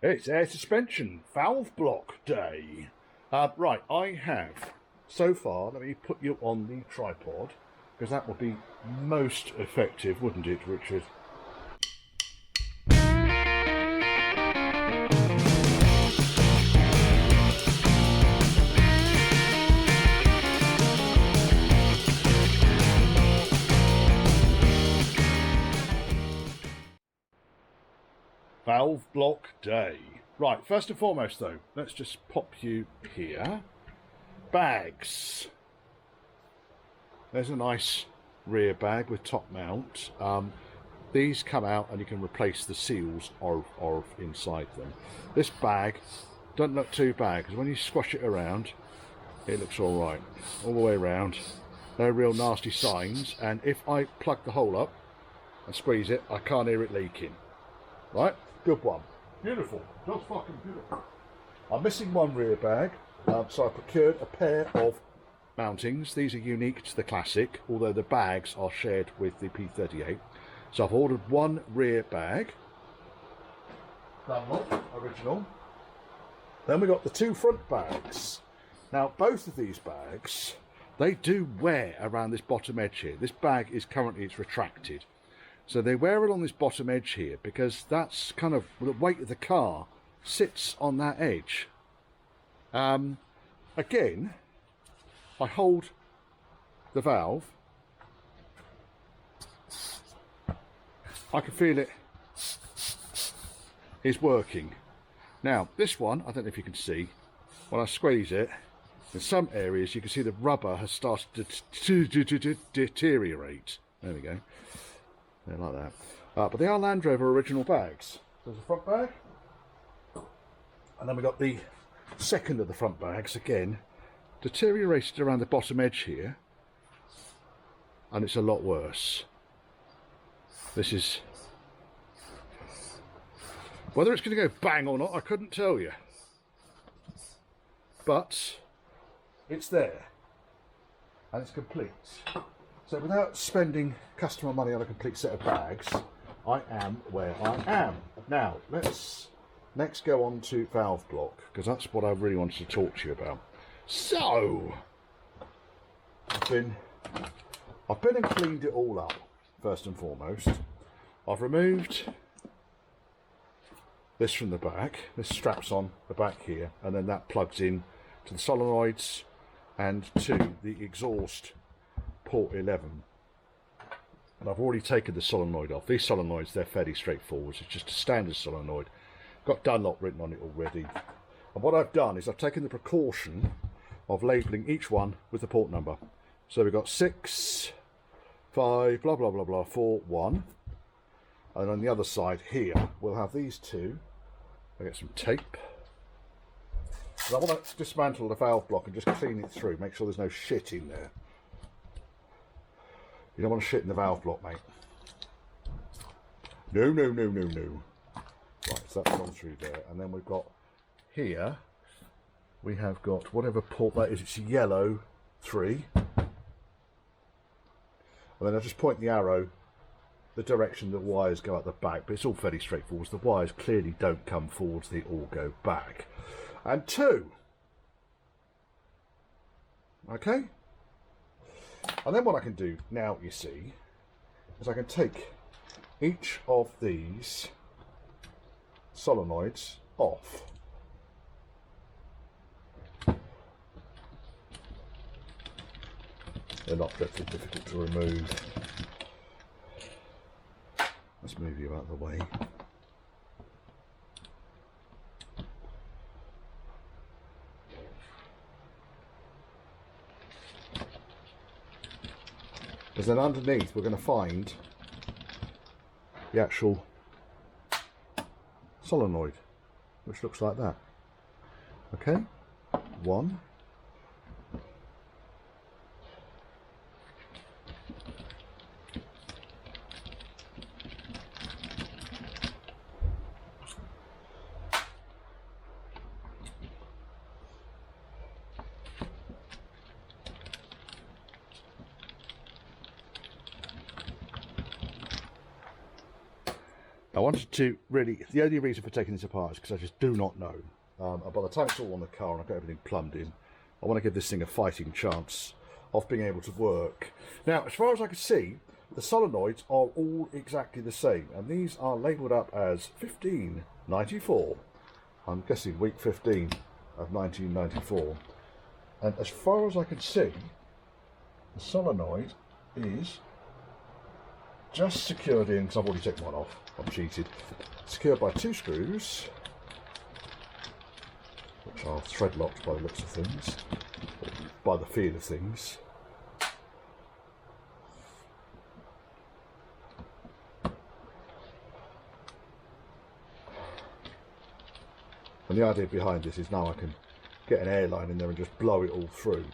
It's air suspension valve block day. Right, I have so far, let me put you on the tripod because that would be most effective, wouldn't it, Richard? Valve block day. Right, first and foremost though, let's just pop you here. Bags. There's a nice rear bag with top mount. These come out and you can replace the seals or inside them. This bag doesn't look too bad because when you squash it around, it looks all right. All the way around. No real nasty signs. And if I plug the hole up and squeeze it, I can't hear it leaking. Right? Good one. Beautiful. Just fucking beautiful. I'm missing one rear bag, so I procured a pair of mountings. These are unique to the Classic, although the bags are shared with the P38. So I've ordered one rear bag. Dunlop, original. Then we got the two front bags. Now, both of these bags, they do wear around this bottom edge here. This bag is currently, it's retracted. So they wear it on this bottom edge here because that's kind of the weight of the car sits on that edge. Again, I hold the valve. I can feel it is working. Now, this one, I don't know if you can see, when I squeeze it, in some areas you can see the rubber has started to deteriorate. There we go. Yeah, like that. But they are Land Rover original bags. There's a front bag. And then we got the second of the front bags, again, deteriorated around the bottom edge here. And it's a lot worse. This is... Whether it's going to go bang or not, I couldn't tell you. But it's there. And it's complete. So without spending customer money on a complete set of bags, I am where I am. Now, let's next go on to valve block, because that's what I really wanted to talk to you about. So, I've been and cleaned it all up, first and foremost. I've removed this from the back. This straps on the back here, and then that plugs in to the solenoids and to the exhaust port 11, and I've already taken the solenoid off. These solenoids, they're fairly straightforward. It's just a standard solenoid, got Dunlop written on it already. And what I've done is I've taken the precaution of labelling each one with the port number. So we've got 6, 5, blah blah blah blah, 4, 1, and on the other side here we'll have these two. I get some tape. I want to dismantle the valve block and just clean it through, make sure there's no shit in there. You don't want to shit in the valve block, mate. No, no, no, no, no. Right, so that's gone through there. And then we've got here, we have got whatever port that is. It's yellow 3. And then I just point the arrow the direction the wires go out the back. But it's all fairly straightforward. The wires clearly don't come forwards. They all go back. And 2. Okay? And then what I can do now, you see, is I can take each of these solenoids off. They're not dreadfully difficult to remove. Let's move you out of the way. Because then underneath we're going to find the actual solenoid, which looks like that. Okay, 1. I wanted to really, the only reason for taking this apart is because I just do not know. By the time it's all on the car and I've got everything plumbed in, I want to give this thing a fighting chance of being able to work. Now, as far as I can see, the solenoids are all exactly the same, and these are labelled up as 1594. I'm guessing week 15 of 1994. And as far as I can see, the solenoid is just secured in, because I've already taken one off, I'm cheated, secured by 2 screws, which are thread locked by the looks of things, by the feel of things. And the idea behind this is now I can get an airline in there and just blow it all through.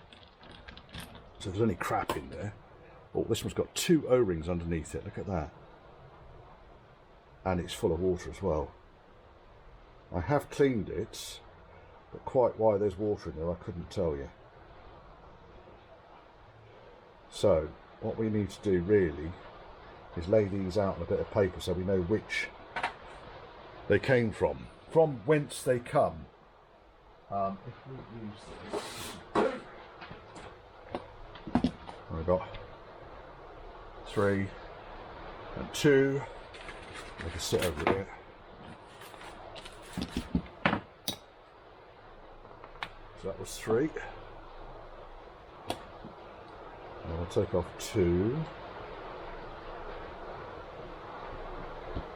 So if there's any crap in there. Oh, this one's got 2 O-rings underneath it, look at that. And it's full of water as well. I have cleaned it, but quite why there's water in there I couldn't tell you. So what we need to do really is lay these out on a bit of paper so we know which they came from whence they come. If we use this, I've got 3 and 2. I can sit over there. So that was 3. And I'll take off 2.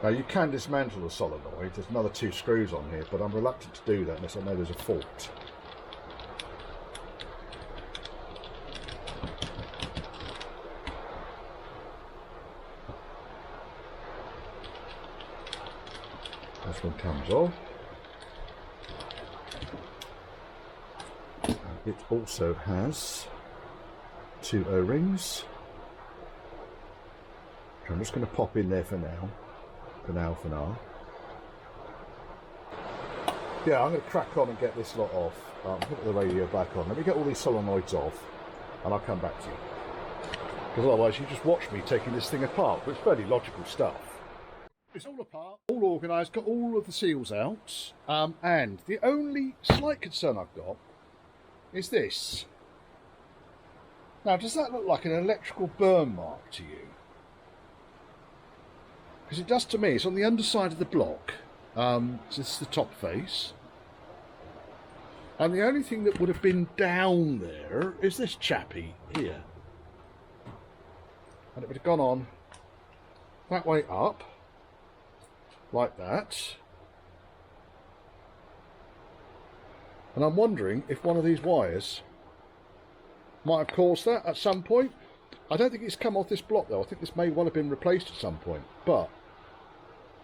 Now you can dismantle the solenoid, there's another 2 screws on here, but I'm reluctant to do that unless I know there's a fault. This one comes off. And it also has 2 O-rings. I'm just going to pop in there for now. For now. Yeah, I'm going to crack on and get this lot off. Put the radio back on. Let me get all these solenoids off and I'll come back to you. Because otherwise you just watch me taking this thing apart. But it's fairly logical stuff. It's all apart, all organised, got all of the seals out. And the only slight concern I've got is this. Now, does that look like an electrical burn mark to you? Because it does to me. It's on the underside of the block. So this is the top face. And the only thing that would have been down there is this chappy here. And it would have gone on that way up, like that. And I'm wondering if one of these wires might have caused that at some point. I don't think it's come off this block though. I think this may well have been replaced at some point. But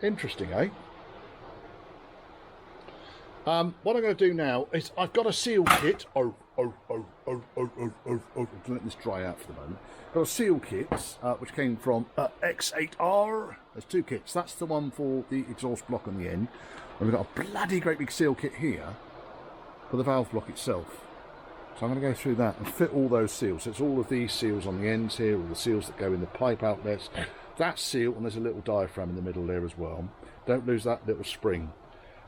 interesting, eh? What I'm going to do now is I've got a seal kit. Let this dry out for the moment. Got a seal kit which came from X8R. There's 2 kits. That's the one for the exhaust block on the end. And we've got a bloody great big seal kit here for the valve block itself. So I'm going to go through that and fit all those seals. So it's all of these seals on the ends here, all the seals that go in the pipe outlets. That seal, and there's a little diaphragm in the middle there as well. Don't lose that little spring.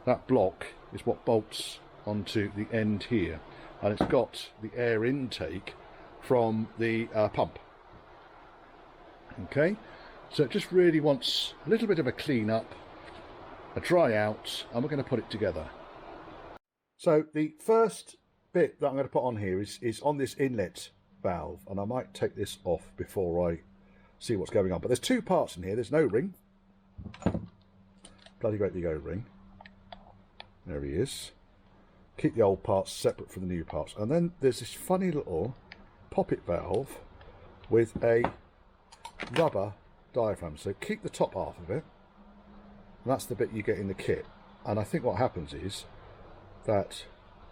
That block is what bolts onto the end here. And it's got the air intake from the pump. Okay, so it just really wants a little bit of a clean up, a dry out, and we're going to put it together. So the first bit that I'm going to put on here is on this inlet valve, and I might take this off before I see what's going on. But there's 2 parts in here. There's no ring. Bloody great big O-ring. There he is. Keep the old parts separate from the new parts. And then there's this funny little poppet valve with a rubber diaphragm. So keep the top half of it. And that's the bit you get in the kit. And I think what happens is that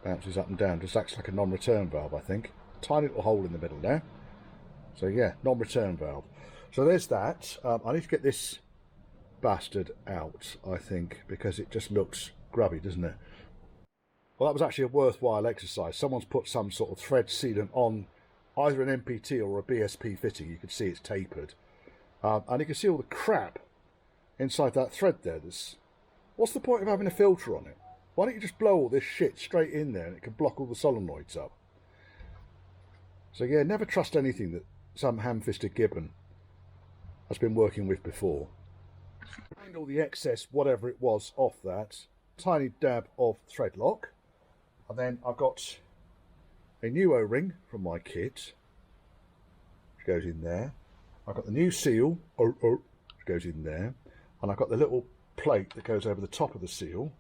bounces up and down, just acts like a non-return valve, I think. Tiny little hole in the middle there. So yeah, non-return valve. So there's that. I need to get this bastard out, I think, because it just looks grubby, doesn't it? Well, that was actually a worthwhile exercise. Someone's put some sort of thread sealant on either an MPT or a BSP fitting. You can see it's tapered. And you can see all the crap inside that thread there. What's the point of having a filter on it? Why don't you just blow all this shit straight in there and it can block all the solenoids up? So yeah, never trust anything that some ham-fisted gibbon has been working with before. And all the excess, whatever it was, off that. Tiny dab of thread lock. And then I've got a new O-ring from my kit, which goes in there. I've got the new seal, which goes in there. And I've got the little plate that goes over the top of the seal,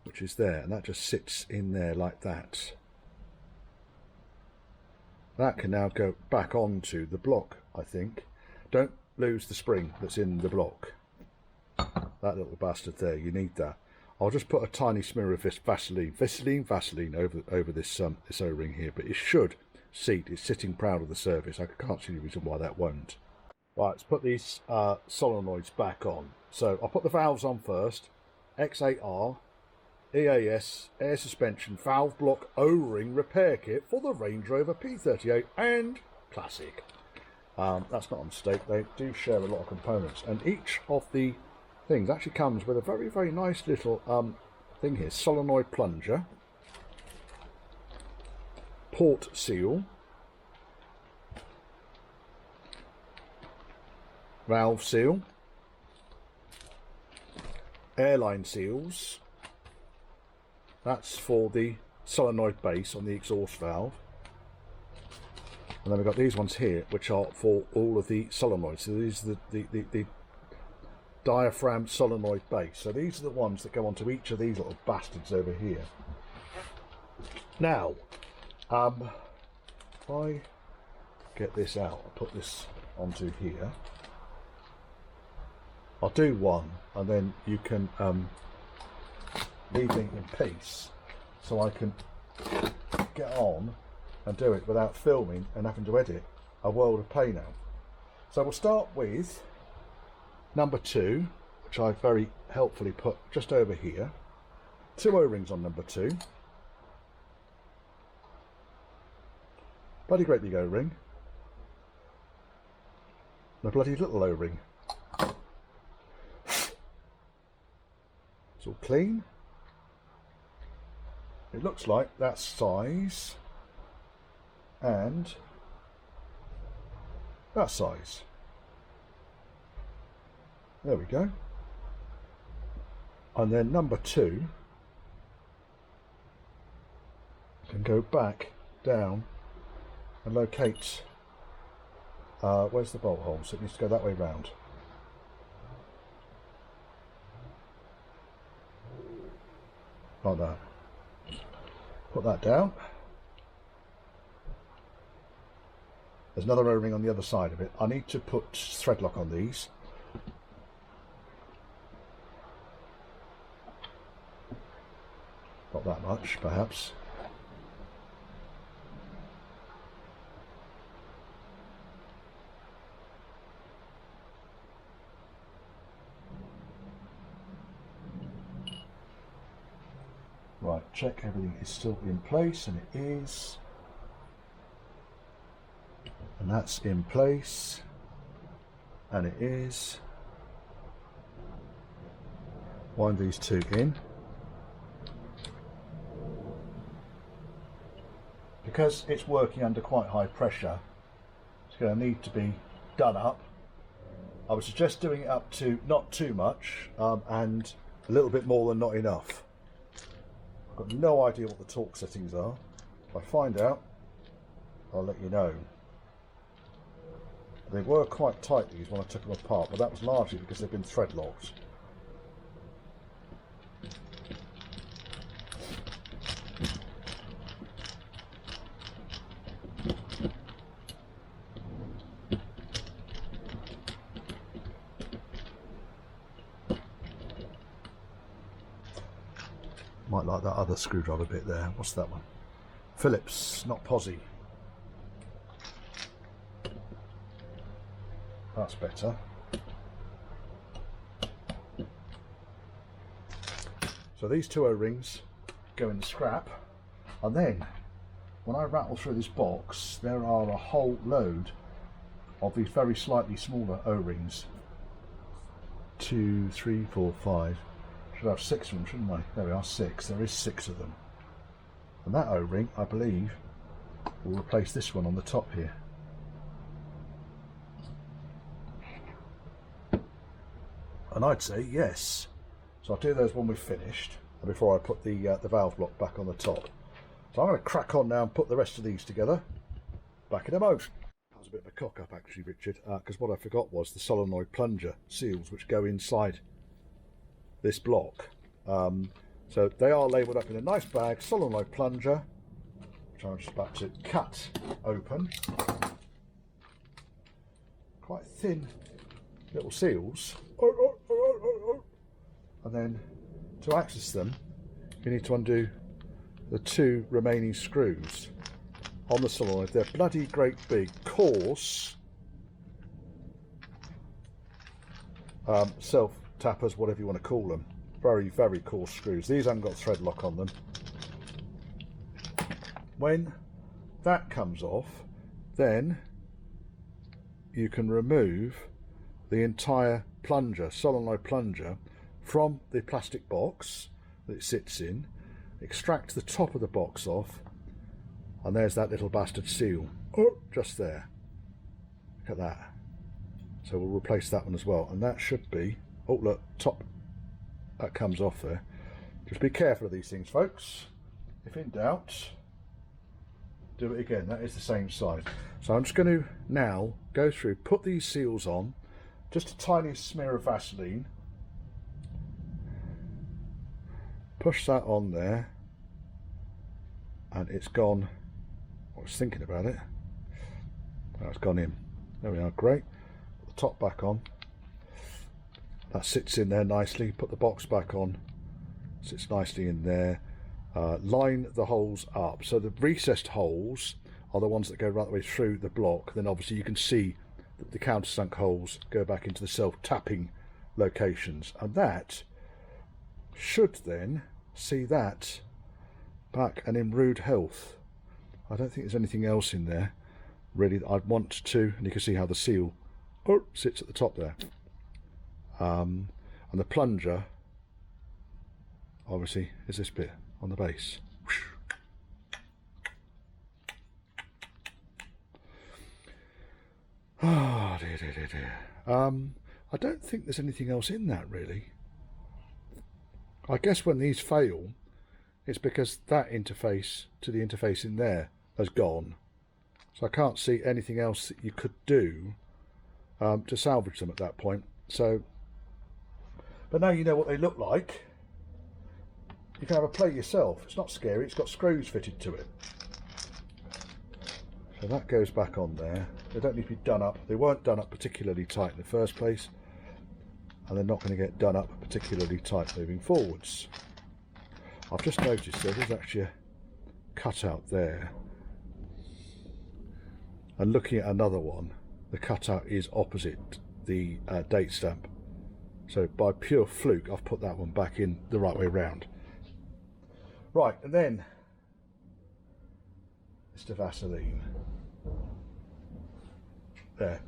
which is there. And that just sits in there like that. That can now go back onto the block, I think. Don't lose the spring that's in the block. That little bastard there, you need that. I'll just put a tiny smear of this Vaseline over this O-ring here, but it should seat. It's sitting proud of the surface. I can't see any reason why that won't. Right, let's put these solenoids back on. So I'll put the valves on first. X8R EAS Air Suspension Valve Block O-ring repair kit for the Range Rover P38 and Classic. That's not a mistake, they do share a lot of components, and each of the things actually comes with a very, very nice little thing here. Solenoid plunger, port seal, valve seal, airline seals. That's for the solenoid base on the exhaust valve. And then we've got these ones here, which are for all of the solenoids. So these are the diaphragm solenoid base. So these are the ones that go onto each of these little bastards over here. Now, if I get this out, I'll put this onto here. I'll do one, and then you can leave it in peace, so I can get on and do it without filming and having to edit a world of pain out. So we'll start with number 2, which I've very helpfully put just over here. 2 O-rings on number 2. Bloody great big O-ring. And a bloody little O-ring. It's all clean. It looks like that size and that size. There we go. And then number 2 can go back down and locate where's the bolt hole, so it needs to go that way round. Like that. Put that down. There's another O-ring on the other side of it. I need to put thread lock on these. Not that much, perhaps. Right, check everything is still in place, and it is. And that's in place, and it is. Wind these 2 in. Because it's working under quite high pressure, it's going to need to be done up. I would suggest doing it up to not too much, and a little bit more than not enough. I've got no idea what the torque settings are. If I find out, I'll let you know. They were quite tight, these, when I took them apart, but that was largely because they've been thread locked. Might like that other screwdriver bit there. What's that one? Phillips, not Posi. That's better. So these 2 O-rings go in the scrap, and then when I rattle through this box, there are a whole load of these very slightly smaller O-rings 2, 3, 4, 5. Should have 6 of them, shouldn't I? There we are, 6. There is 6 of them. And that O-ring, I believe, will replace this one on the top here. And I'd say yes. So I'll do those when we've finished, before I put the valve block back on the top. So I'm going to crack on now and put the rest of these together. Back in a moment. That was a bit of a cock up actually, Richard, because what I forgot was the solenoid plunger seals which go inside this block. So they are labelled up in a nice bag, solenoid plunger, which I'm just about to cut open. Quite thin little seals. And then to access them, you need to undo the 2 remaining screws on the solenoid. They're bloody great big, coarse self-tappers, whatever you want to call them. Very, very coarse screws. These haven't got thread lock on them. When that comes off, then you can remove the entire plunger, solenoid plunger, from the plastic box that it sits in, extract the top of the box off, and there's that little bastard seal. Oh, just there. Look at that. So we'll replace that one as well, and that should be, oh look, top, that comes off there. Just be careful of these things, folks. If in doubt, do it again. That is the same size. So I'm just going to now go through, put these seals on, just a tiny smear of Vaseline, push that on there, and it's gone. I was thinking about it. That's gone in. There we are, great. Put the top back on. That sits in there nicely. Put the box back on. Sits nicely in there. Line the holes up. So the recessed holes are the ones that go right the way through the block. Then obviously you can see that the countersunk holes go back into the self-tapping locations. And that should then see that back and in rude health. I don't think there's anything else in there really that I'd want to, and you can see how the seal sits at the top there. And the plunger obviously is this bit on the base. Oh dear, dear, dear, dear. I don't think there's anything else in that really. I guess when these fail, it's because that interface to the interface in there has gone. So I can't see anything else that you could do to salvage them at that point. So, but now you know what they look like, you can have a play yourself. It's not scary, it's got screws fitted to it. So that goes back on there. They don't need to be done up. They weren't done up particularly tight in the first place, and they're not going to get done up particularly tight moving forwards. I've just noticed there is actually a cutout there, and looking at another one, the cutout is opposite the date stamp. So by pure fluke, I've put that one back in the right way round. Right, and then Mr. Vaseline. There.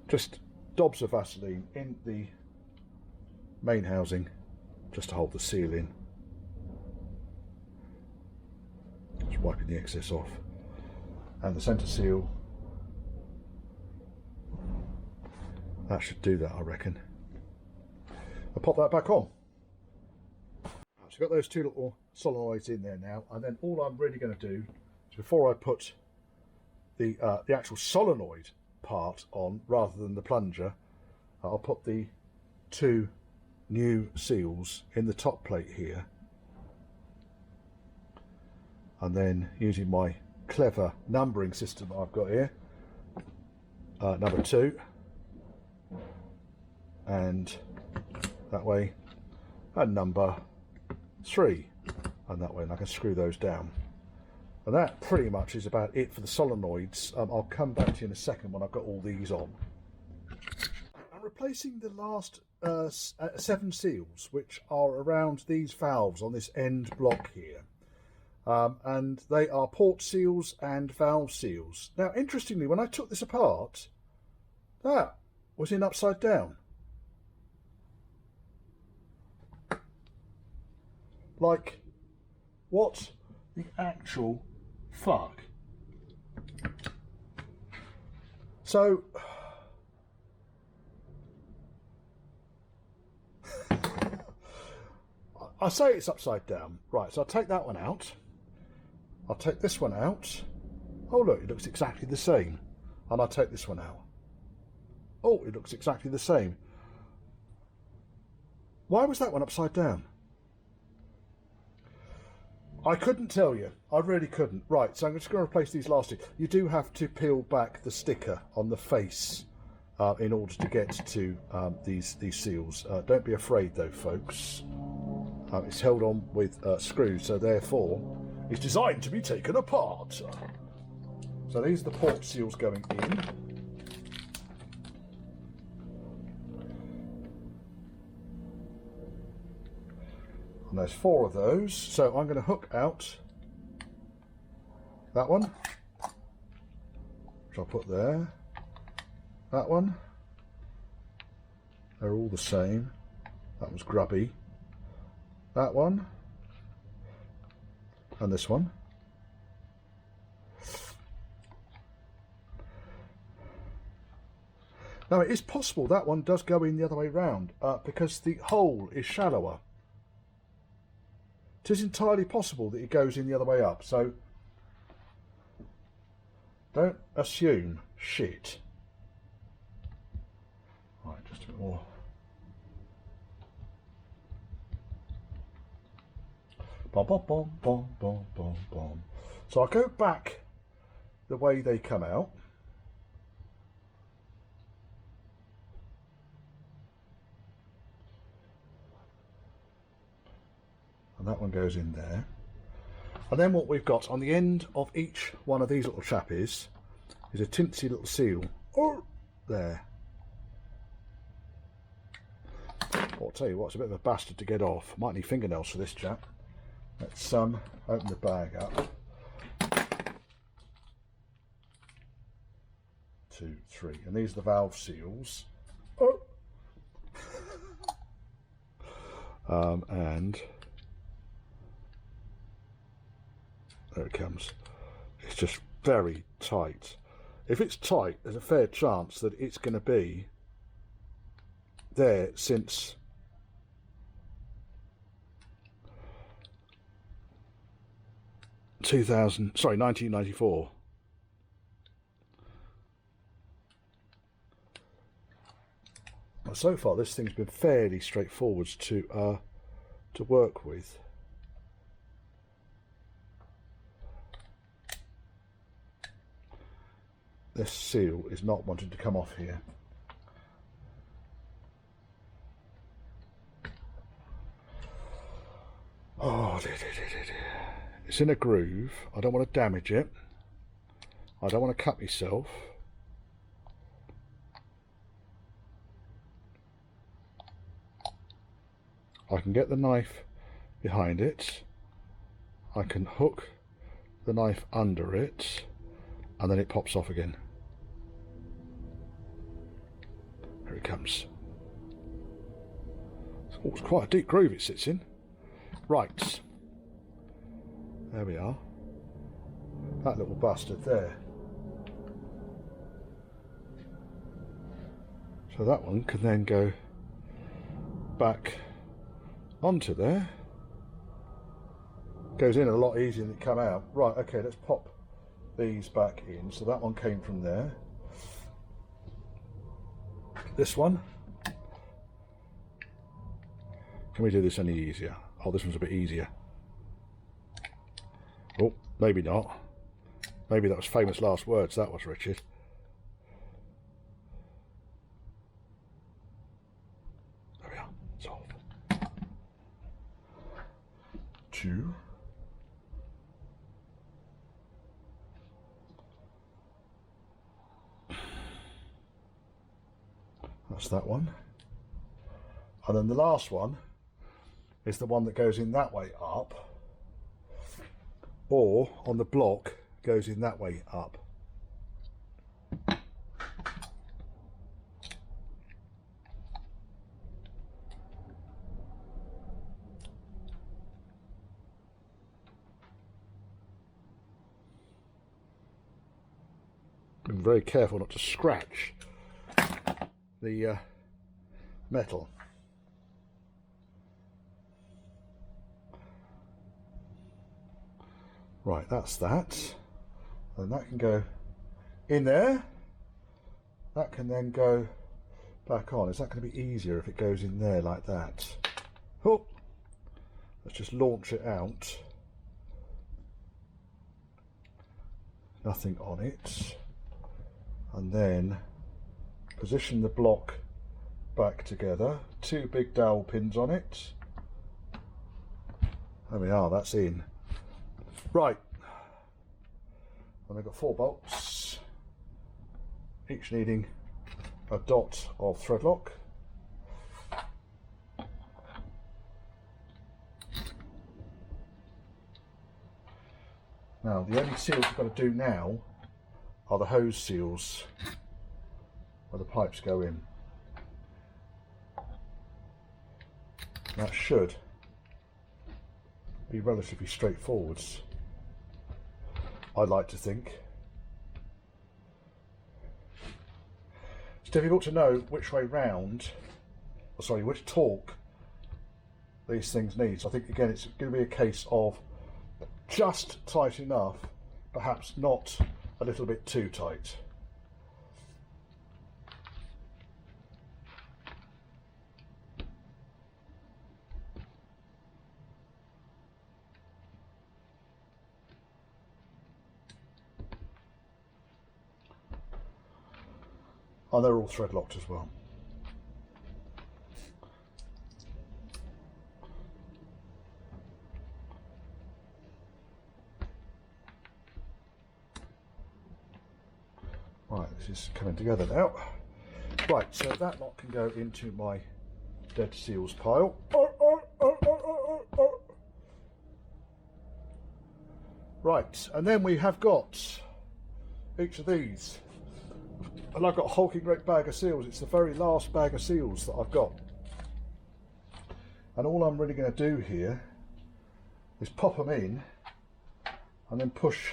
Just dobs of Vaseline in the main housing, just to hold the seal in. Just wiping the excess off. And the centre seal. That should do that, I reckon. I'll pop that back on. So I've got those 2 little solenoids in there now, and then all I'm really going to do is, before I put the actual solenoid part on rather than the plunger, I'll put the 2 new seals in the top plate here, and then using my clever numbering system I've got here, number 2, and that way, and number 3, and that way, and I can screw those down. And that pretty much is about it for the solenoids. I'll come back to you in a second when I've got all these on. I'm replacing the last 7 seals, which are around these valves on this end block here. And they are port seals and valve seals. Now, interestingly, when I took this apart, was in upside down. Like, what the actual fuck? So, I say it's upside down. Right, so I'll take that one out. I'll take this one out. Oh look, it looks exactly the same. And I'll take this one out. Oh, it looks exactly the same. Why was that one upside down? I couldn't tell you. I really couldn't. Right, so I'm just going to replace these last two. You do have to peel back the sticker on the face in order to get to these seals. Don't be afraid though, folks. It's held on with screws, so therefore it's designed to be taken apart. So these are the port seals going in. And there's 4 of those. So I'm going to hook out that one, which I'll put there. That one. They're all the same. That one's grubby. That one. And this one. Now it is possible that one does go in the other way round because the hole is shallower. It is entirely possible that it goes in the other way up, so don't assume shit. Right, just a bit more. Bom, bom, bom, bom, bom, bom, bom. So I'll go back the way they come out. And that one goes in there. And then what we've got on the end of each one of these little chappies is a tinsy little seal. Oh, there. Well, I'll tell you what, it's a bit of a bastard to get off. Might need fingernails for this chap. Let's open the bag up. 2, 3, and these are the valve seals. Oh. And there it comes. It's just very tight. If it's tight, there's a fair chance that it's going to be there since 1994. Well, so far this thing's been fairly straightforward to work with. This seal is not wanting to come off here. Oh, it's in a groove. I don't want to damage it. I don't want to cut myself. I can get the knife behind it. I can hook the knife under it, and then it pops off again. Here it comes. Oh, it's quite a deep groove it sits in. Right. There we are. That little bastard there. So that one can then go back onto there. Goes in a lot easier than it come out. Right, okay, let's pop these back in. So that one came from there. This one. Can we do this any easier? Oh, this one's a bit easier. Oh, maybe not. Maybe that was famous last words, that was, Richard. There we are. It's off. 2. That's that one. And then the last one is the one that goes in that way up, or on the block goes in that way up. I'm very careful not to scratch the metal. Right, that's that. And that can go in there. That can then go back on. Is that going to be easier if it goes in there like that? Oh, let's just launch it out. Nothing on it. And then position the block back together. 2 big dowel pins on it. There we are, that's in. Right. And I've got 4 bolts, each needing a dot of thread lock. Now the only seals we've got to do now are the hose seals where the pipes go in. That should be relatively straightforward, I'd like to think. It's difficult to know which way round, or sorry, which torque these things need. So I think again it's going to be a case of just tight enough, perhaps not a little bit too tight. And they're all thread locked as well. Right, this is coming together now. Right, so that lot can go into my dead seals pile. Right, and then we have got each of these. And I've got a hulking great bag of seals. It's the very last bag of seals that I've got. And all I'm really going to do here is pop them in and then push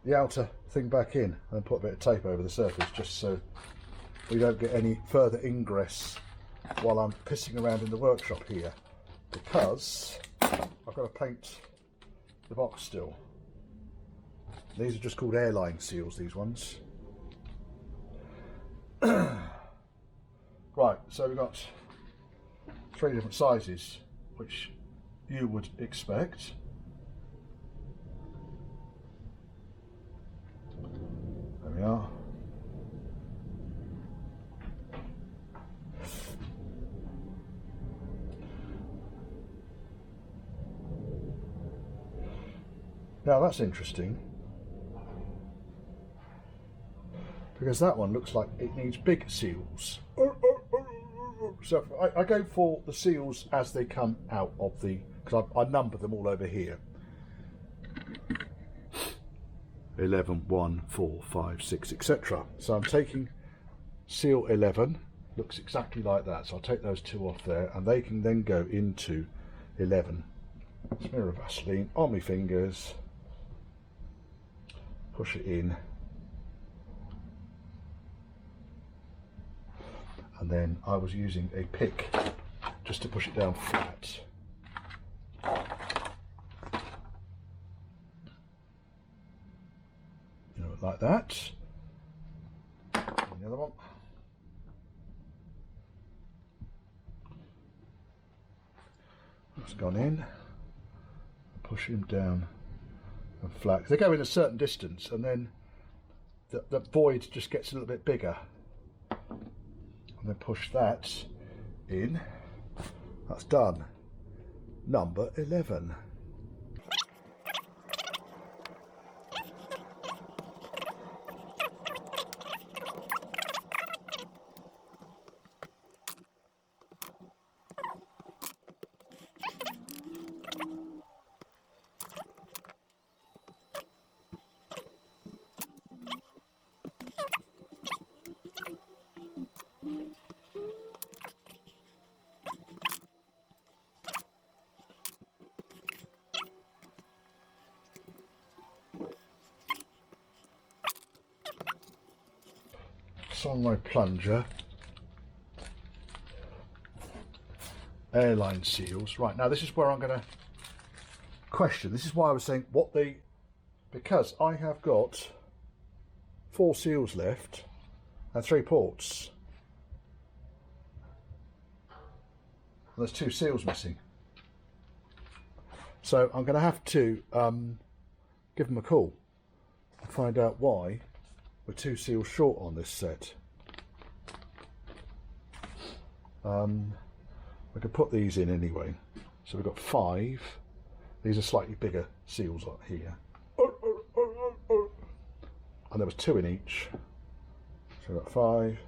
the outer thing back in and put a bit of tape over the surface just so we don't get any further ingress while I'm pissing around in the workshop here, because I've got to paint the box still. These are just called airline seals, these ones. Right, so we've got 3 different sizes, which you would expect. There we are. Now that's interesting, because that one looks like it needs big seals. So I go for the seals as they come out of the, because I number them all over here. 11, 1, 4, 5, 6, etc. So I'm taking seal 11, looks exactly like that. So I'll take those 2 off there, and they can then go into 11. Smear of Vaseline on my fingers, push it in, and then I was using a pick just to push it down flat. You know, like that. And the other one. That's gone in. Push him down and flat. They go in a certain distance, and then the void just gets a little bit bigger. And then push that in. That's done. Number 11. solenoid plunger, airline seals. Right, now this is where I'm going to question. This is why I was saying because I have got 4 seals left and 3 ports. And there's 2 seals missing. So I'm going to have to give them a call and find out why we're 2 seals short on this set. We could put these in anyway. So we've got 5. These are slightly bigger seals up here. And there was 2 in each. So we've got 5.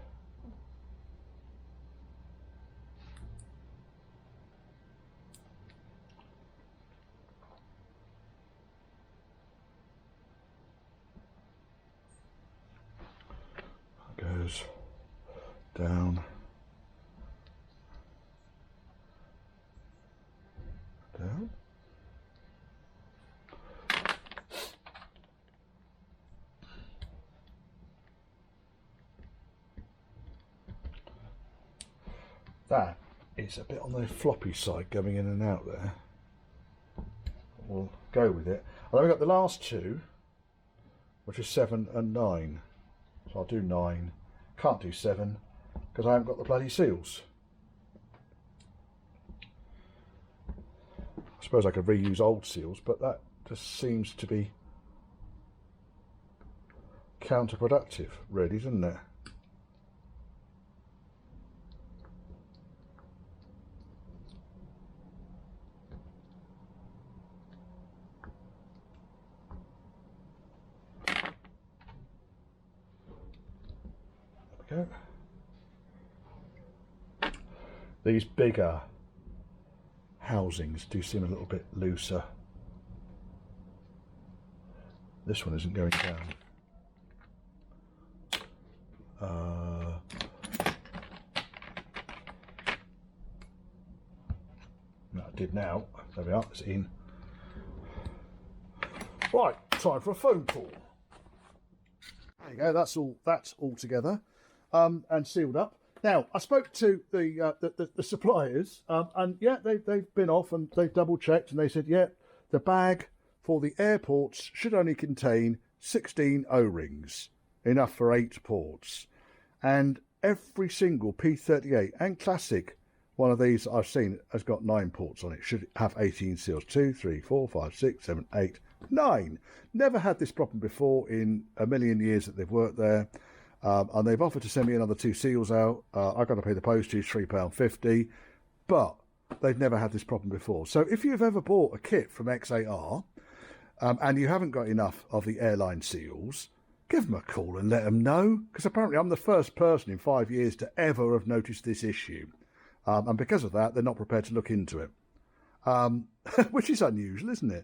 Goes down, down. That is a bit on the floppy side going in and out there. We'll go with it. And then we've got the last 2, which is 7 and 9. So I'll do 9. Can't do 7 because I haven't got the bloody seals. I suppose I could reuse old seals, but that just seems to be counterproductive, really, doesn't it? Go. These bigger housings do seem a little bit looser. This one isn't going down. No, I did now. There we are, it's in. Right, time for a phone call. There you go, that's all together. And sealed up. Now, I spoke to the suppliers, and yeah, they've been off and they've double checked, and they said, yeah, the bag for the airports should only contain 16 O-rings, enough for 8 ports. And every single P38 and Classic one of these I've seen has got 9 ports on it. Should have 18 seals. 2, 3, 4, 5, 6, 7, 8, 9. Never had this problem before in a million years that they've worked there. And they've offered to send me another 2 seals out. I've got to pay the postage, £3.50, but they've never had this problem before. So if you've ever bought a kit from XAR and you haven't got enough of the airline seals, give them a call and let them know, because apparently I'm the first person in 5 years to ever have noticed this issue. And because of that, they're not prepared to look into it, which is unusual, isn't it?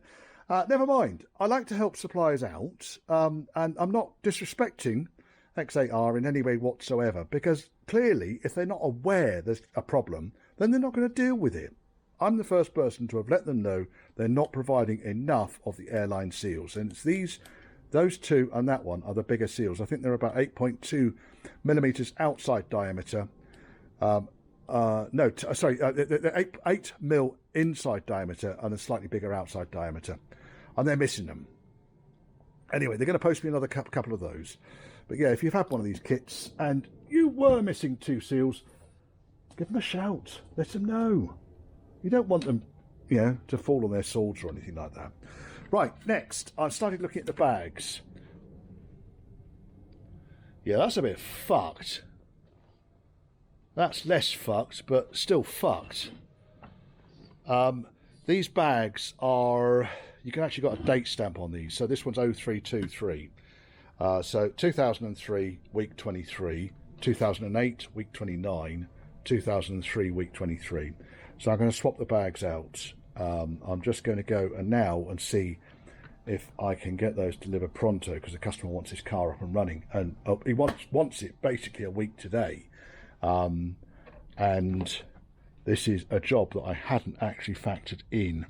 Never mind. I like to help suppliers out, and I'm not disrespecting XAR in any way whatsoever, because clearly if they're not aware there's a problem, then they're not going to deal with it. I'm the first person to have let them know they're not providing enough of the airline seals, and it's those 2 and that one are the bigger seals. I think they're about 8.2 millimeters outside diameter. They're 8 mil inside diameter and a slightly bigger outside diameter, and they're missing them. Anyway, they're going to post me another couple of those. But yeah, if you've had one of these kits and you were missing 2 seals, give them a shout. Let them know. You don't want them, to fall on their swords or anything like that. Right, next, I've started looking at the bags. Yeah, that's a bit fucked. That's less fucked, but still fucked. These bags are, you can actually got a date stamp on these. So this one's 0323. So 2003, week 23, 2008, week 29, 2003, week 23. So I'm going to swap the bags out. I'm just going to go now and see if I can get those delivered pronto, because the customer wants his car up and running, and he wants it basically a week today. And this is a job that I hadn't actually factored in,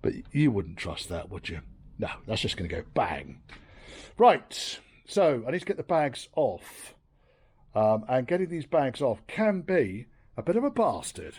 but you wouldn't trust that, would you? No, that's just going to go bang. Right, so I need to get the bags off And getting these bags off can be a bit of a bastard.